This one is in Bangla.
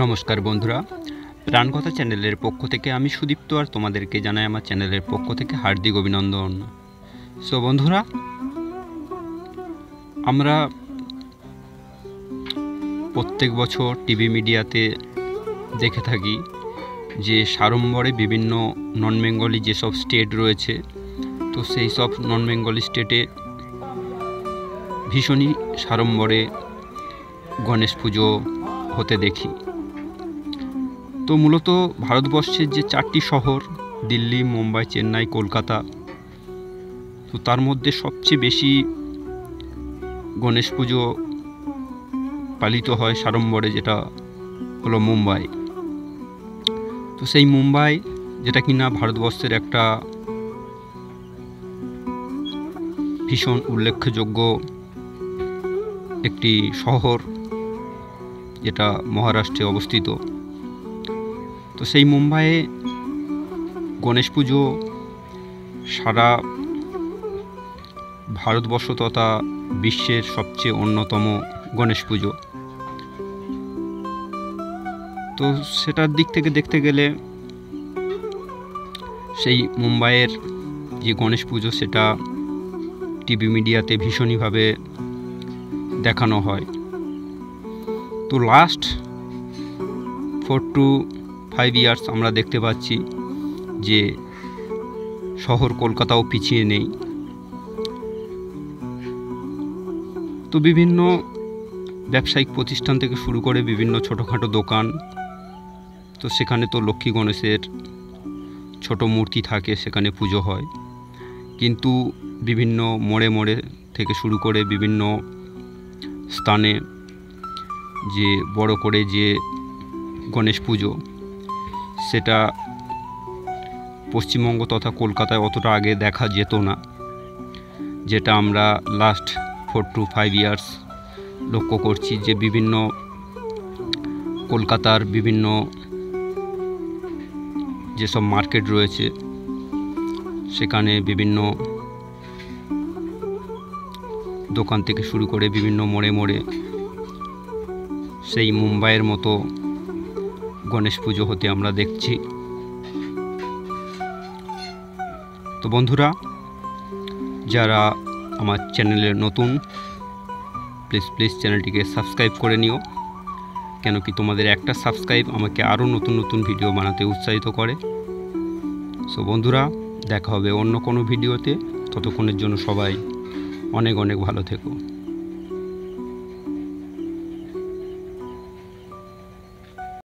নমস্কার বন্ধুরা, প্রাণকথা চ্যানেলের পক্ষ থেকে আমি সুদীপ্ত আর তোমাদেরকে জানাই আমার চ্যানেলের পক্ষ থেকে হার্দিক অভিনন্দন। সো বন্ধুরা, আমরা প্রত্যেক বছর টিভি মিডিয়াতে দেখে থাকি যে সাড়ম্বরে বিভিন্ন নন বেঙ্গলি যেসব স্টেট রয়েছে, তো সেই সব নন বেঙ্গলি স্টেটে ভীষণই সাড়ম্বরে গণেশ পুজো হতে দেখি। তো মূলত ভারতবর্ষের যে 4টি শহর দিল্লি, মুম্বাই, চেন্নাই, কলকাতা, তো তার মধ্যে সবচেয়ে বেশি গণেশ পুজো পালিত হয় সাড়ম্বরে, যেটা হলো মুম্বাই। তো সেই মুম্বাই, যেটা কিনা ভারতবর্ষের একটা ভীষণ উল্লেখযোগ্য একটি শহর, যেটা মহারাষ্ট্রে অবস্থিত। তো সেই মুম্বাইয়ে গণেশ পুজো সারা ভারতবর্ষ তথা বিশ্বের সবচেয়ে অন্যতম গণেশ পুজো। তো সেটার দিক থেকে দেখতে গেলে সেই মুম্বাইয়ের যে গণেশ পুজো, সেটা টিভি মিডিয়াতে ভীষণভাবে দেখানো হয়। তো লাস্ট 4 to 5 ইয়ার্স আমরা দেখতে পাচ্ছি যে শহর কলকাতাও পিছিয়ে নেই। তো বিভিন্ন ব্যবসায়িক প্রতিষ্ঠান থেকে শুরু করে বিভিন্ন ছোটোখাটো দোকান, তো সেখানে তো লক্ষ্মী গণেশের ছোট মূর্তি থাকে, সেখানে পুজো হয়। কিন্তু বিভিন্ন মোড়ে মোড়ে থেকে শুরু করে বিভিন্ন স্থানে যে বড় করে যে গণেশ পুজো, সেটা পশ্চিমবঙ্গ তথা কলকাতায় অতটা আগে দেখা যেত না, যেটা আমরা লাস্ট 4 to 5 ইয়ার্স লক্ষ্য করছি। যে বিভিন্ন কলকাতার বিভিন্ন যেসব মার্কেট রয়েছে, সেখানে বিভিন্ন দোকান থেকে শুরু করে বিভিন্ন মোড়ে মোড়ে সেই মুম্বাইয়ের মতো গণেশ পুজো হতে আমরা দেখছি। তো বন্ধুরা, যারা আমার চ্যানেলে নতুন, প্লিজ চ্যানেলটিকে সাবস্ক্রাইব করে নিও, কেন কি তোমাদের একটা সাবস্ক্রাইব আমাকে আরও নতুন নতুন ভিডিও বানাতে উৎসাহিত করে। সো বন্ধুরা, দেখা হবে অন্য কোনো ভিডিওতে। ততক্ষণের জন্য সবাই অনেক ভালো থেকো।